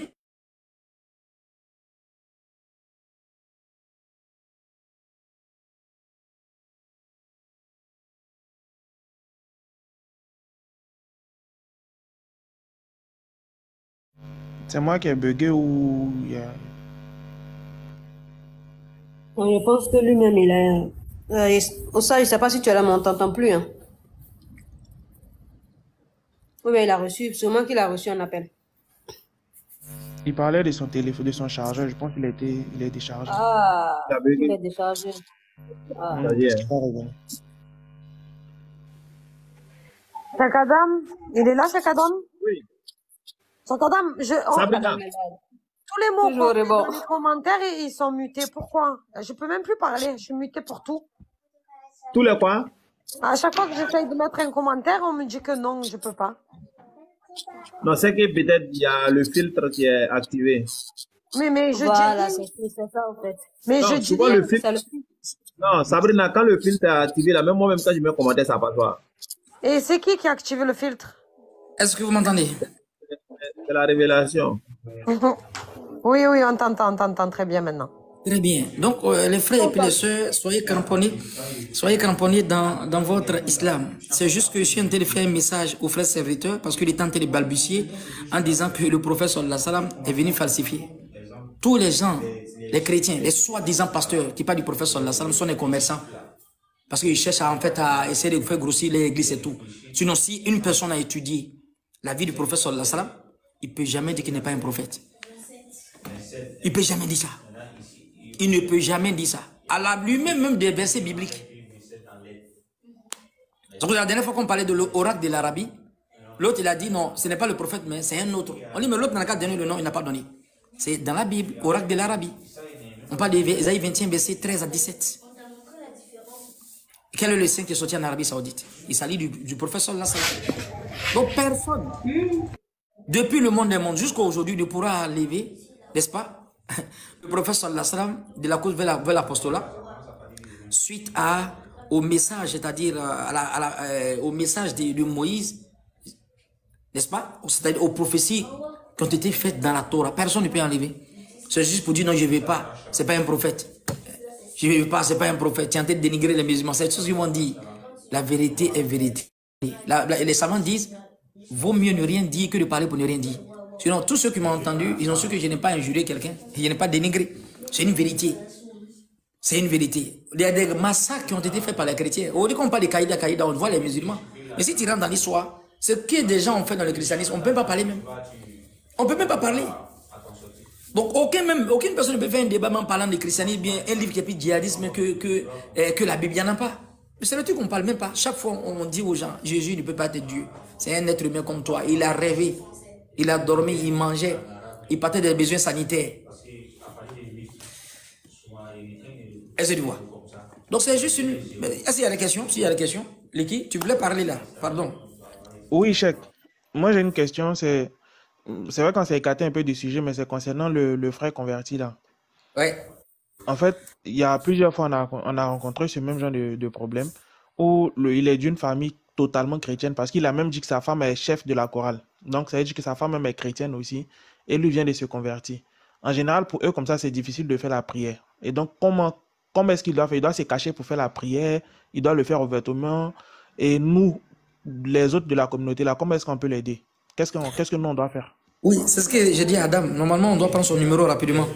C'est moi qui ai bugué ou il y a... Non, je pense que lui-même, il a... ça, je ne sais pas si tu es là, mais on ne t'entend plus. Hein. Oui, mais il a reçu, sûrement qu'il a reçu un appel. Il parlait de son téléphone, de son chargeur. Je pense qu'il est déchargé. Ah, il est déchargé. Ah. Chakadam, il est là, Chakadam? Oui. Chakadam, Sabrina. tous les mots Toujours qu'on met est bon. dans les commentaires, ils sont mutés. Pourquoi? Je peux même plus parler. Je suis mutée pour tout. Tous les quoi? À chaque fois que j'essaye de mettre un commentaire, on me dit que non, je peux pas. Non, c'est que peut-être il y a le filtre qui est activé. Mais je Voilà, dis... c'est ça, en fait. Mais Non, je tu dis... vois le filtre. Ça le- Non, Sabrina, quand le filtre est activé, là, même moi-même quand je mets un commentaire, ça passe pas. Et c'est qui a activé le filtre? Est-ce que vous m'entendez? C'est la révélation. Oui, on t'entend très bien maintenant. Très bien. Donc, les frères et puis les sœurs, soyez cramponnés dans votre islam. C'est juste que je suis en train de faire un message aux frères serviteurs parce qu'il est en train de balbutier en disant que le prophète sallallahu alayhi wa sallam est venu falsifier. Tous les gens, les chrétiens, les soi-disant pasteurs qui parlent du prophète sallallahu alayhi wa sallam sont des commerçants. Parce qu'ils cherchent à essayer de faire grossir l'église et tout. Sinon, si une personne a étudié la vie du prophète sallallahu alayhi wa sallam, il ne peut jamais dire qu'il n'est pas un prophète. Il ne peut jamais dire ça. Il ne peut jamais dire ça. Allah lui-même, même des versets bibliques. Donc, la dernière fois qu'on parlait de l'oracle de l'Arabie, l'autre il a dit non, ce n'est pas le prophète, mais c'est un autre. On dit, mais l'autre n'a qu'à donner le nom, il n'a pas donné. C'est dans la Bible, oracle de l'Arabie. On parle d'Ésaïe 21, verset 13 à 17. Quel est le saint qui est sorti en Arabie Saoudite? Il s'agit du professeur Lassalam. Donc personne, depuis le monde des mondes jusqu'à aujourd'hui, ne pourra lever, n'est-ce pas, le professeur Lassalam de la cause vers l'apostolat, suite au message, c'est-à-dire au message de Moïse, n'est-ce pas, c'est-à-dire aux prophéties qui ont été faites dans la Torah. Personne ne peut enlever. C'est juste pour dire non, je ne vais pas, c'est pas un prophète. Je ne veux pas, c'est pas un prophète. Tu es en train de dénigrer les musulmans. C'est tout ce qu'ils m'ont dit. La vérité est vérité. Les savants disent, vaut mieux ne rien dire que de parler pour ne rien dire. Sinon, tous ceux qui m'ont entendu, ils ont su que je n'ai pas injuré quelqu'un, je n'ai pas dénigré. C'est une vérité. C'est une vérité. Il y a des massacres qui ont été faits par les chrétiens. Au lieu qu'on parle de Qaïda, on voit les musulmans. Mais si tu rentres dans l'histoire, ce que des gens ont fait dans le christianisme, on ne peut pas parler même. On ne peut même pas parler. Donc, aucune personne ne peut faire un débat en parlant de christianisme, bien un livre qui est plus djihadisme que la Bible, il n'y en a pas. Mais c'est le truc qu'on ne parle même pas. Chaque fois, on dit aux gens, Jésus ne peut pas être Dieu. C'est un être humain comme toi. Il a rêvé, il a dormi, il mangeait, il partait des besoins sanitaires. Est-ce que tu vois? Donc, c'est juste une... Est-ce qu'il y a des questions? S'il y a des questions, Liki, tu voulais parler là, pardon. Oui, Cheikh. Moi, j'ai une question, c'est vrai qu'on s'est écarté un peu du sujet, mais c'est concernant le frère converti là. Ouais. En fait, il y a plusieurs fois, on a rencontré ce même genre de problème où il est d'une famille totalement chrétienne parce qu'il a même dit que sa femme est chef de la chorale. Donc, ça veut dire que sa femme même est chrétienne aussi et lui vient de se convertir. En général, pour eux, comme ça, c'est difficile de faire la prière. Et donc, comment est-ce qu'il doit faire? Il doit se cacher pour faire la prière, il doit le faire ouvertement. Et nous, les autres de la communauté, là, comment est-ce qu'on peut l'aider? Qu'est-ce que nous, on doit faire? Oui, c'est ce que j'ai dit à Adam. Normalement, on doit prendre son numéro rapidement.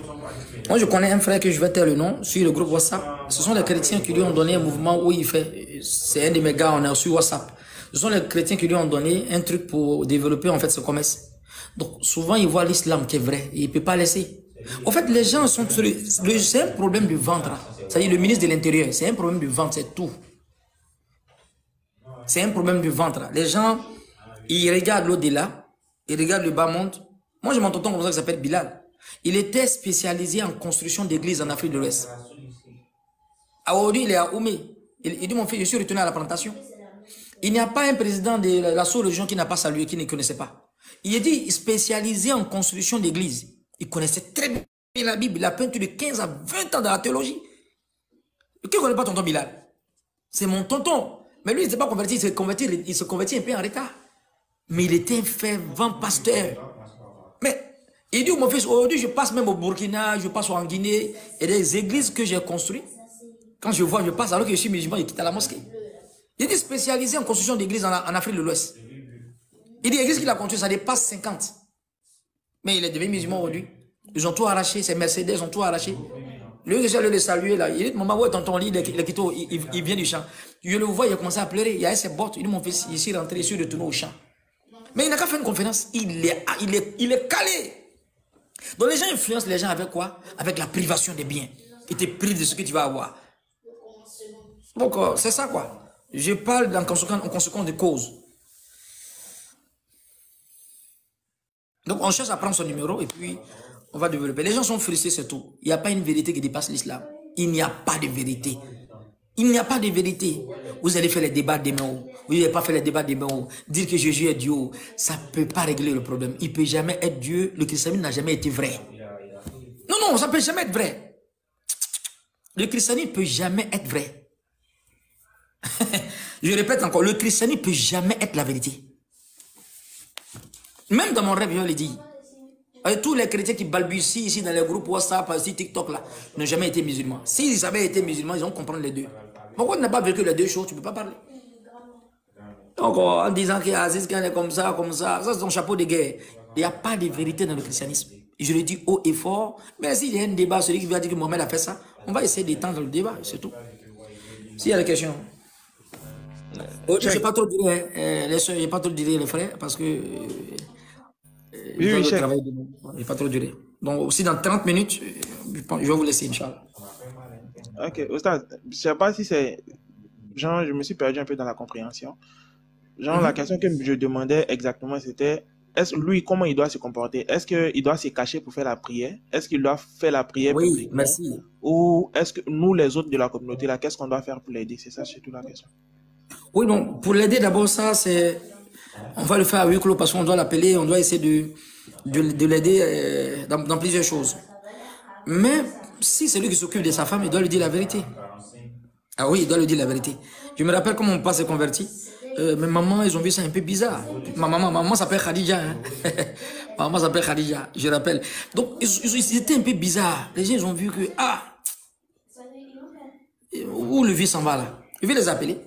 Moi, je connais un frère que je vais taire le nom sur le groupe WhatsApp. Ce sont les chrétiens qui lui ont donné un mouvement où il fait. C'est un de mes gars, on est sur WhatsApp. Ce sont les chrétiens qui lui ont donné un truc pour développer en fait ce commerce. Donc, souvent, il voit l'islam qui est vrai. Et il ne peut pas laisser. En fait, les gens sont... C'est un problème du ventre. C'est-à-dire le ministre de l'Intérieur, c'est un problème du ventre, c'est tout. C'est un problème du ventre. Les gens, ils regardent l'au-delà, ils regardent le bas-monde. Moi, j'ai mon tonton comme ça qui s'appelle Bilal. Il était spécialisé en construction d'églises en Afrique de l'Ouest. Aujourd'hui, il est à Oumé. Il dit, mon fils, je suis retourné à la plantation. Il n'y a pas un président de la sous-région qui n'a pas salué, qui ne connaissait pas. Il est dit spécialisé en construction d'églises. Il connaissait très bien la Bible. Il a peint plus de 15 à 20 ans dans la théologie. Qui ne connaît pas tonton Bilal? C'est mon tonton. Mais lui, il ne s'est pas converti. Il se convertit un peu en retard. Mais il était un fervent pasteur. Mais il dit, mon fils, aujourd'hui, je passe même au Burkina, je passe en Guinée. Et des églises que j'ai construites. Quand je vois, je passe, alors que je suis musulman, il quitte à la mosquée. Il est spécialisé en construction d'églises en Afrique de l'Ouest. Il dit, l'église qu'il a construite, ça dépasse 50. Mais il est devenu musulman aujourd'hui. Ils ont tout arraché, ces Mercedes ont tout arraché. Lui, j'ai allé le saluer là. Il dit, maman, ouais, tonton, il vient du champ. Je le vois, il a commencé à pleurer. Il a ses bottes. Il dit, mon fils, il s'est rentré, il est retourné au champ. Mais il n'a qu'à faire une conférence. Il est calé. Donc les gens influencent les gens avec quoi? Avec la privation des biens. Ils te privent de ce que tu vas avoir. Donc, c'est ça quoi. Je parle en conséquence de cause. Donc, on cherche à prendre son numéro et puis on va développer. Les gens sont frustrés, c'est tout. Il n'y a pas une vérité qui dépasse l'islam. Il n'y a pas de vérité. Il n'y a pas de vérité. Vous allez faire les débats demain. Vous n'allez pas faire les débats demain. Dire que Jésus est Dieu, ça ne peut pas régler le problème. Il ne peut jamais être Dieu. Le christianisme n'a jamais été vrai. Non, ça ne peut jamais être vrai. Le christianisme ne peut jamais être vrai. Je répète encore, le christianisme ne peut jamais être la vérité. Même dans mon rêve, je l'ai dit. Avec tous les chrétiens qui balbutient ici dans les groupes WhatsApp, ici TikTok là, n'ont jamais été musulmans. S'ils avaient été musulmans, ils vont comprendre les deux. Pourquoi tu n'as pas vécu les deux choses, tu ne peux pas parler. Donc en disant qu'Aziz Khan est comme ça, ça c'est son chapeau de guerre. Il n'y a pas de vérité dans le christianisme. Je le dis haut et fort. Mais s'il y a un débat, celui qui va dire que Mohamed a fait ça, on va essayer d'étendre le débat, c'est tout. S'il y a des questions. Je ne vais pas trop dire les soeurs, je ne vais pas trop dire les frères, parce que oui, je ne vais pas trop durer. Donc aussi dans 30 minutes, je vais vous laisser, Inch'Allah. Ok, Oustaz, je ne sais pas si c'est... Genre, je me suis perdu un peu dans la compréhension. Genre, la question que je demandais exactement, c'était, lui, comment il doit se comporter? Est-ce qu'il doit se cacher pour faire la prière? Est-ce qu'il doit faire la prière Oui, publiquement? merci. Ou est-ce que nous, les autres de la communauté, là, qu'est-ce qu'on doit faire pour l'aider? C'est ça, surtout la question. Oui, bon, pour l'aider, d'abord, ça, c'est... On va le faire à huis clos parce qu'on doit l'appeler, on doit essayer de l'aider dans plusieurs choses. Mais si c'est lui qui s'occupe de sa femme, il doit lui dire la vérité. Ah oui, il doit lui dire la vérité. Je me rappelle quand mon père s'est converti, mes mamans, ils ont vu ça un peu bizarre. Ma maman s'appelle Khadija. Hein. Ma maman s'appelle Khadija, je rappelle. Donc, ils étaient un peu bizarres. Les gens, ils ont vu que, où le vieux s'en va là? Je vais les appeler.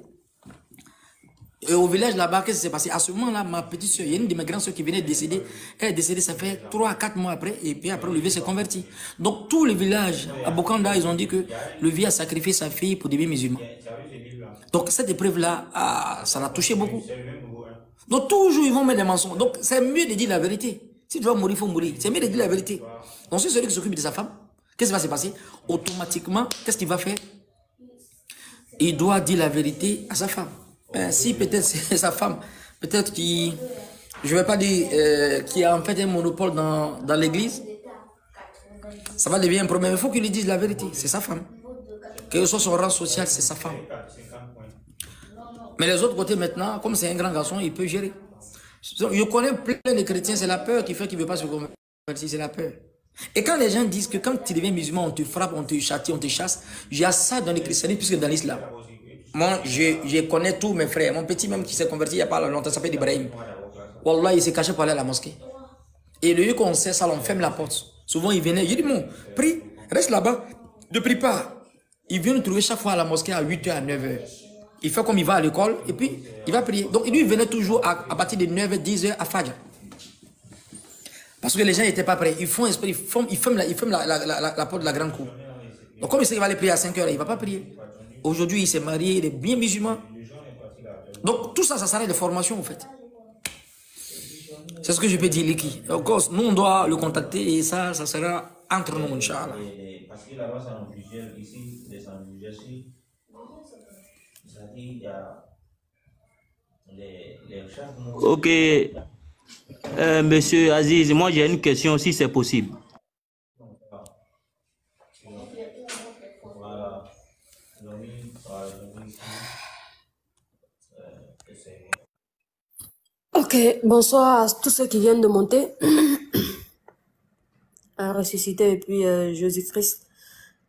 Et au village là-bas, qu'est-ce qui s'est passé? À ce moment-là, ma petite soeur, il y a une de mes grandes soeurs qui venait de décéder. Elle est décédée, ça fait 3 à 4 mois après. Et puis après, le vieux s'est converti. Donc, tout le village, à Bokanda, ils ont dit que le vieux a sacrifié sa fille pour devenir musulman. Donc, cette épreuve-là, ça l'a touché beaucoup. Donc, toujours, ils vont mettre des mensonges. Donc, c'est mieux de dire la vérité. Si tu dois mourir, il faut mourir. C'est mieux de dire la vérité. Donc, si c'est celui qui s'occupe de sa femme, qu'est-ce qui va se passer? Automatiquement, qu'est-ce qu'il va faire? Il doit dire la vérité à sa femme. Si peut-être c'est sa femme, peut-être qui, je vais pas dire, qui a en fait un monopole dans l'église, ça va devenir un problème. Il faut qu'il lui dise la vérité, c'est sa femme. Quel que soit son rang social, c'est sa femme. Mais les autres côtés maintenant, comme c'est un grand garçon, il peut gérer. Je connais plein de chrétiens, c'est la peur qui fait qu'il ne veut pas se convertir, c'est la peur. Et quand les gens disent que quand tu deviens musulman, on te frappe, on te châtie, on te chasse, il y a ça dans le christianisme plus que dans l'islam. Moi, je connais tous mes frères. Mon petit même qui s'est converti il n'y a pas longtemps, ça s'appelle Ibrahim. Wallah, il s'est caché pour aller à la mosquée. Et le lieu qu'on sait ça, on ferme la porte. Souvent, il venait, je dis, bon, prie, reste là-bas, ne prie pas. Il vient nous trouver chaque fois à la mosquée à 8h, à 9h. Il fait comme il va à l'école et puis il va prier. Donc, lui, il venait toujours à partir de 9h, 10h à Fajr. Parce que les gens n'étaient pas prêts. Ils font esprit, ils ferment la porte de la grande cour. Donc, comme il sait qu'il va aller prier à 5h, il ne va pas prier. Aujourd'hui, il s'est marié, il est bien musulman. Donc, tout ça, ça s'arrête de formation, en fait. C'est ce que je peux dire, Liki. Of course, nous, on doit le contacter et ça sera entre nous, Inch'Allah. Parce que là-bas, c'est en plusieurs, ici, c'est en plusieurs, c'est-à-dire, il y a les chefs. Ok. Monsieur Aziz, moi, j'ai une question, si c'est possible. Ok, bonsoir à tous ceux qui viennent de monter, à ressusciter et puis Jésus-Christ.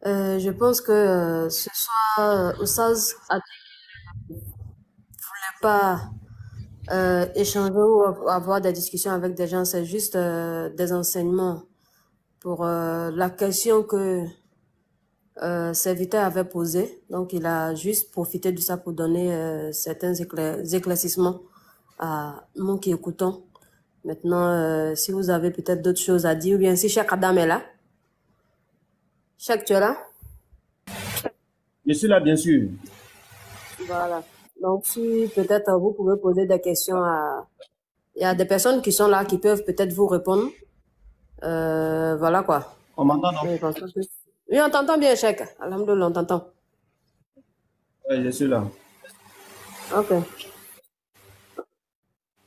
Je pense que ce soir, Oustaz a ne voulait pas échanger ou avoir des discussions avec des gens, c'est juste des enseignements pour la question que serviteur avait posée. Donc, il a juste profité de ça pour donner certains éclaircissements à nous qui écoutons. Maintenant, si vous avez peut-être d'autres choses à dire, ou bien si Cheikh Adam est là. Cheikh, tu es là? Je suis là, bien sûr. Voilà. Donc, si peut-être vous pouvez poser des questions à... Il y a des personnes qui sont là, qui peuvent peut-être vous répondre. Voilà quoi. On m'entend, non? Oui, on t'entend bien, Cheikh. Alhamdoulilah, on t'entend. Oui, je suis là. Ok.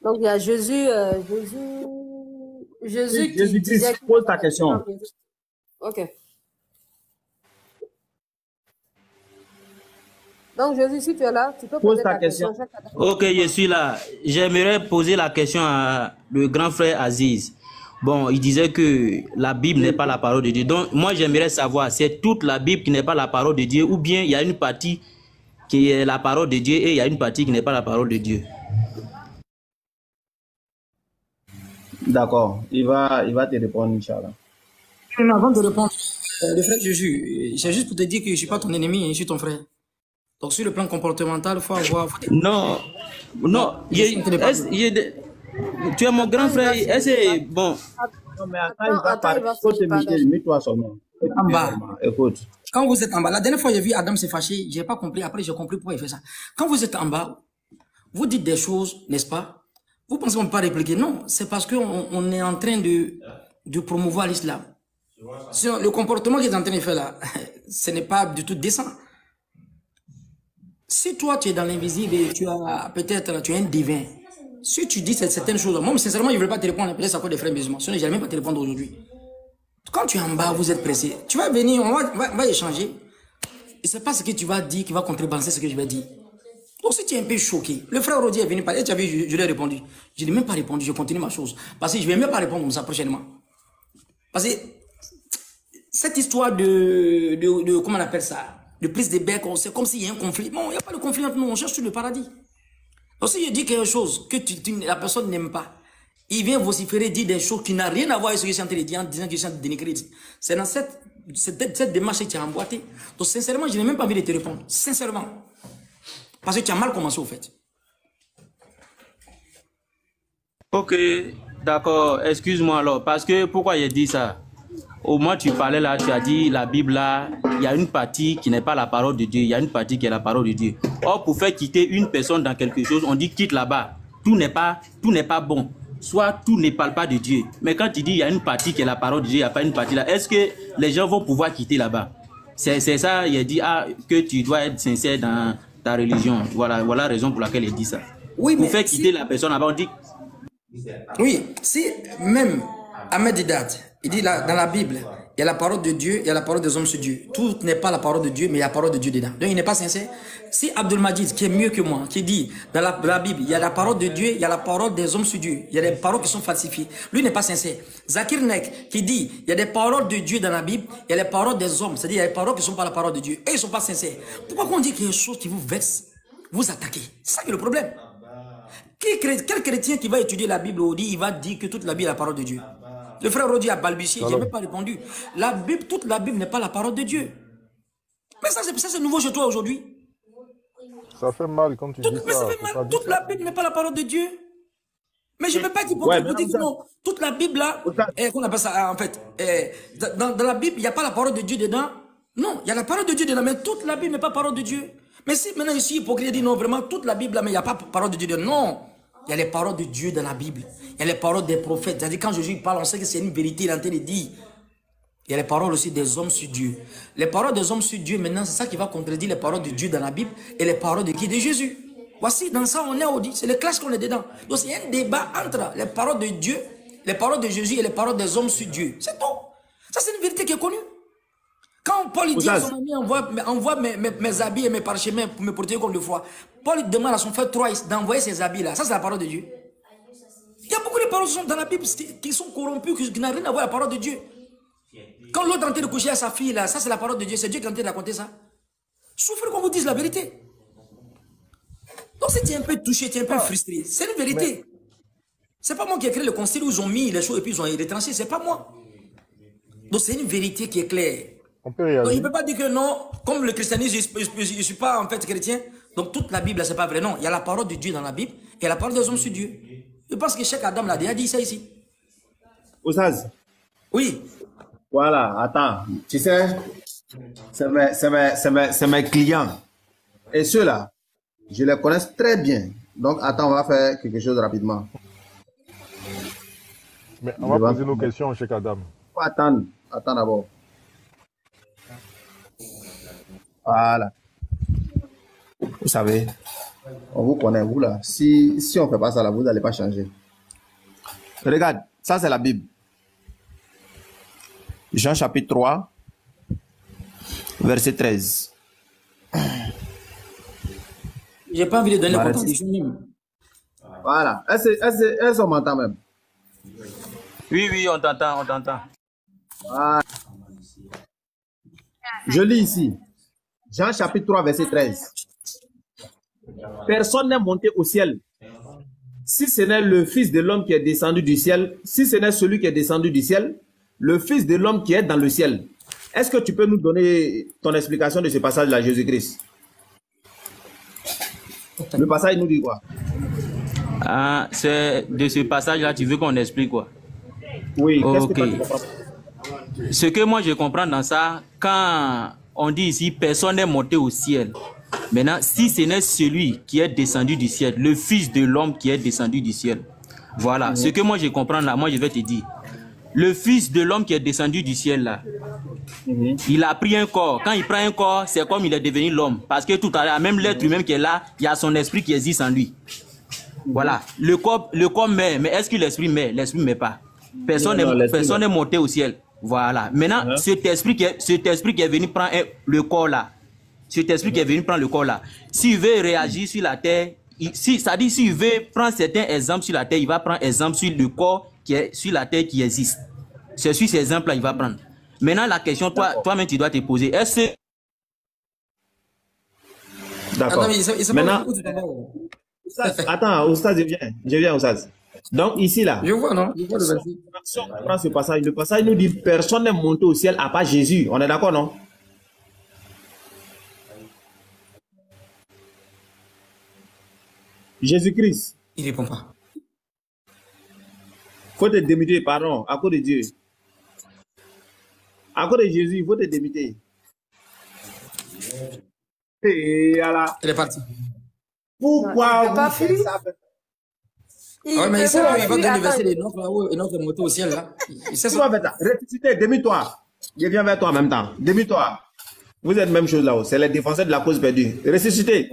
Donc, il y a Jésus qui disait... Pose ta question. Ok. Donc, Jésus, si tu es là, tu peux poser ta question. Ok, je suis là. J'aimerais poser la question à le grand frère Aziz. Bon, il disait que la Bible n'est pas la parole de Dieu. Donc, moi, j'aimerais savoir, c'est toute la Bible qui n'est pas la parole de Dieu ou bien il y a une partie qui est la parole de Dieu et il y a une partie qui n'est pas la parole de Dieu? D'accord, il va te répondre, Inch'Allah. Mais avant de répondre, le frère Jésus, c'est juste pour te dire que je ne suis pas ton ennemi, je suis ton frère. Donc sur le plan comportemental, il faut avoir... Non, tu es mon grand frère, est-ce bon? Non, mais attends, il va parler, il faut te Michel, mets-toi seulement. En bas. Écoute. Quand vous êtes en bas, la dernière fois j'ai vu Adam se fâcher, je n'ai pas compris, après j'ai compris pourquoi il fait ça. Quand vous êtes en bas, vous dites des choses, n'est-ce pas? Vous pensez qu'on ne peut pas répliquer? Non, c'est parce qu'on est en train de promouvoir l'islam. Le comportement qu'il est en train de faire là, ce n'est pas du tout décent. Si toi tu es dans l'invisible et tu as un divin, Si tu dis certaines choses, moi, sincèrement, je ne veux pas te répondre. Peut-être c'est encore des frères musulmans. Sinon, je n'allais même pas te répondre aujourd'hui. Quand tu es en bas, vous êtes pressé. Tu vas venir, on va échanger. Et c'est pas ce que tu vas dire qui va contrebalancer ce que je vais dire. Donc, si tu es un peu choqué, le frère Rodi est venu parler, tu as vu, je lui ai répondu. Je n'ai même pas répondu, je continue ma chose. Parce que je ne vais même pas répondre comme ça prochainement. Parce que cette histoire de comment on appelle ça, de prise de bec, c'est comme s'il y a un conflit. Bon, il n'y a pas de conflit entre nous, on cherche sur le paradis. Donc, si je dis quelque chose que la personne n'aime pas, il vient vociférer, dire des choses qui n'ont rien à voir avec ce que je suis en train de dire, en disant que je suis en train de dénigrer. C'est dans cette démarche que tu as emboîté. Donc, sincèrement, je n'ai même pas envie de te répondre. Sincèrement. Parce que tu as mal commencé, au fait. Ok, d'accord. Excuse-moi alors. Parce que, pourquoi j'ai dit ça? Au moins, tu parlais là, tu as dit la Bible là, il y a une partie qui n'est pas la parole de Dieu, il y a une partie qui est la parole de Dieu. Or, pour faire quitter une personne dans quelque chose, on dit quitte là-bas. Tout n'est pas bon. Soit tout ne parle pas de Dieu. Mais quand tu dis il y a une partie qui est la parole de Dieu, il n'y a pas une partie là, est-ce que les gens vont pouvoir quitter là-bas? C'est ça, il a dit que tu dois être sincère dans ta religion. Voilà la raison pour laquelle il dit ça. Oui, pour faire quitter la personne là-bas, on dit... Oui, si même Ahmed Didat, il dit là, dans la Bible, il y a la parole de Dieu, il y a la parole des hommes sur Dieu. Tout n'est pas la parole de Dieu, mais il y a la parole de Dieu dedans. Donc il n'est pas sincère. Si Abdul Majid, qui est mieux que moi, qui dit dans la Bible, il y a la parole de Dieu, il y a la parole des hommes sur Dieu, il y a des paroles qui sont falsifiées, lui n'est pas sincère. Zakir Nek, qui dit il y a des paroles de Dieu dans la Bible, il y a les paroles des hommes, c'est-à-dire il y a des paroles qui ne sont pas la parole de Dieu. Et ils ne sont pas sincères. Pourquoi quand on dit qu'il y a une chose qui vous vexe, vous attaquez? C'est ça qui est le problème. Quel chrétien qui va étudier la Bible, il va dire que toute la Bible est la parole de Dieu? Le frère Rodi a balbutié, je n'ai même pas répondu. La Bible, toute la Bible n'est pas la parole de Dieu. Mais ça c'est nouveau chez toi aujourd'hui. Ça fait mal quand tu dis ça. Ça fait mal. Toute la Bible n'est pas la parole de Dieu. Mais je ne peux pas dire pour dire que non. Toute la Bible là, qu'on appelle ça en fait, dans la Bible, il n'y a pas la parole de Dieu dedans. Non, il y a la parole de Dieu dedans, mais toute la Bible n'est pas parole de Dieu. Mais si maintenant ici, hypocrite dit non, vraiment, toute la Bible là, mais il n'y a pas parole de Dieu dedans. Non. Il y a les paroles de Dieu dans la Bible. Il y a les paroles des prophètes. C'est-à-dire quand Jésus parle, on sait que c'est une vérité, il est en train de dire. Il y a les paroles aussi des hommes sur Dieu. Les paroles des hommes sur Dieu, maintenant, c'est ça qui va contredire les paroles de Dieu dans la Bible et les paroles de qui? De Jésus. Voici, dans ça, on est au dit. C'est les classes qu'on est dedans. Donc, il y a un débat entre les paroles de Dieu, les paroles de Jésus et les paroles des hommes sur Dieu. C'est tout. Ça, c'est une vérité qui est connue. Quand Paul dit à son ami, envoie mes habits et mes parchemins pour me protéger contre le froid, Paul demande à son frère Troïs d'envoyer ses habits-là. Ça, c'est la parole de Dieu. Il y a beaucoup de paroles qui sont dans la Bible qui sont corrompues, qui n'ont rien à voir avec la parole de Dieu. Quand l'autre est en train de coucher à sa fille, là, ça, c'est la parole de Dieu. C'est Dieu qui est en train de raconter ça. Souffre qu'on vous dise la vérité. Donc, si tu es un peu touché, tu es un peu frustré, c'est une vérité. C'est pas moi qui ai créé le concile où ils ont mis les choses et puis ils ont retranché. C'est pas moi. Donc, c'est une vérité qui est claire. Donc, il ne peut pas dire que non, comme le christianisme, je ne suis pas en fait chrétien, donc toute la Bible, ce n'est pas vrai. Non, il y a la parole de Dieu dans la Bible et il y a la parole des hommes sur Dieu. Je pense que Cheikh Adam l'a déjà dit ça ici. Oustaz. Oui. Voilà, attends. Tu sais, c'est mes clients. Et ceux-là, je les connais très bien. Donc, attends, on va faire quelque chose rapidement. Mais on va poser nos questions, Cheikh Adam. Attends d'abord. Voilà. Vous savez, on vous connaît, vous là. Si on ne fait pas ça là, vous n'allez pas changer. Regarde, ça c'est la Bible. Jean chapitre 3, verset 13. J'ai pas envie de donner contradiction même. Voilà. Est-ce qu'on m'entend même? Oui, on t'entend. Voilà. Je lis ici. Jean chapitre 3, verset 13. Personne n'est monté au ciel, si ce n'est le Fils de l'homme qui est descendu du ciel, si ce n'est celui qui est descendu du ciel, le Fils de l'homme qui est dans le ciel. Est-ce que tu peux nous donner ton explication de ce passage-là, Jésus-Christ? Le passage nous dit quoi? C'est de ce passage-là, tu veux qu'on explique quoi? Oui, qu'est-ce que tu comprends? Ce que moi je comprends dans ça, quand on dit ici, personne n'est monté au ciel. Maintenant, si ce n'est celui qui est descendu du ciel, le Fils de l'homme qui est descendu du ciel. Voilà, ce que moi je comprends là, moi je vais te dire. Le Fils de l'homme qui est descendu du ciel là, il a pris un corps. Quand il prend un corps, c'est comme il est devenu l'homme. Parce que tout à l'heure, même l'être humain qui est là, il y a son esprit qui existe en lui. Voilà. Le corps meurt, mais est-ce que l'esprit meurt? L'esprit ne meurt pas. Personne n'est monté au ciel. Voilà. Maintenant, cet esprit qui est venu prendre le corps là, cet esprit qui est venu prendre le corps là, s'il veut réagir sur la terre, c'est-à-dire s'il veut prendre certains exemples sur la terre, il va prendre exemple sur le corps qui est sur la terre qui existe. C'est sur ces exemples-là il va prendre. Maintenant, la question, toi-même, tu dois te poser. Est-ce que... D'accord. Maintenant, attends, Oustaz, je viens, Oustaz. Donc, ici, là, Je vois, non? Je vois le verset. si on prend ce passage, le passage nous dit personne n'est monté au ciel à part Jésus. On est d'accord, non? Jésus-Christ. Il répond pas. Faut te démuter, pardon, à cause de Dieu. À cause de Jésus, il faut te démuter. Et voilà. Il est parti. Pourquoi pas vous faites ça? Ouais, mais il sait qu'il va donner le verset de notre là-haut et notre moto au ciel là. Il sait ça. Ressuscité, démute-toi. Je viens vers toi en même temps. Démute-toi. Vous êtes même chose là-haut. C'est les défenseurs de la cause perdue. Ressuscité.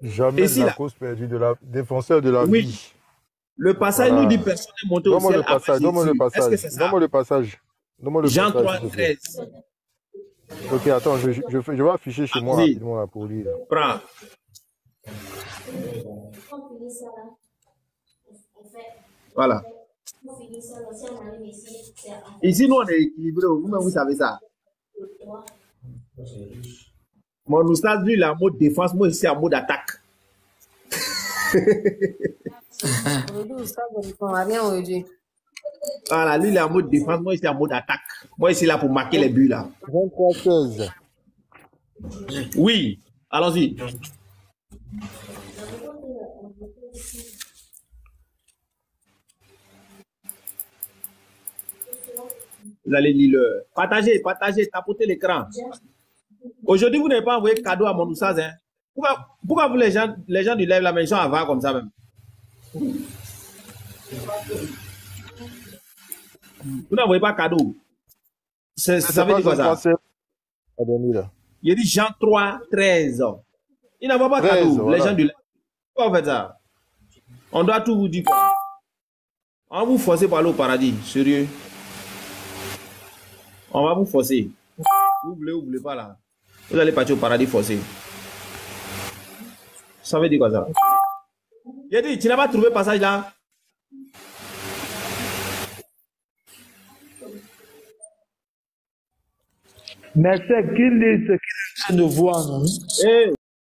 Jamais Ici, de la là. cause perdue, de la défenseur de la Oui. vie. Le passage Voilà. nous dit personne n'est monté au Donne-moi ciel le à part passage, donne-moi le Jésus. Est-ce que passage. c'est ça? Donne-moi le passage. Donne-moi le Jean passage, 3, s'il te plaît. 13. Ok, attends, je vais afficher chez moi Vas-y. rapidement là, pour lire. Prends. Voilà. Ici, nous, on est équilibré. Vous-même, vous savez ça. Mon oustaz, lui, il a un mot de défense. Moi, ici, un mot d'attaque. Aujourd'hui, ça ne répond à rien aujourd'hui. Voilà, lui, il a un mot de défense. Moi, ici, un mot d'attaque. Moi, ici, là, pour marquer les buts, là. 23-16. Oui. Allons-y. Vous allez lire le... Partagez, tapotez l'écran. Aujourd'hui, vous n'avez pas envoyé cadeau à mon oustaz, hein? Pourquoi vous, les gens du live, la mention avant comme ça même? Vous n'envoyez pas cadeau. Ça veut dire quoi ça? Il dit Jean 3, 13. Il n'envoie pas 13, cadeau, voilà. les gens du live. Pourquoi vous faites ça? On doit tout vous dire. On va vous forcer pour aller au paradis, sérieux. On va vous forcer. Vous voulez pas là. Vous allez partir au paradis forcé. Ça veut dire quoi ça? Il dit, tu n'as pas trouvé le passage là? Mais c'est qu'il est ce qu'il est en train de voir, non? Eh,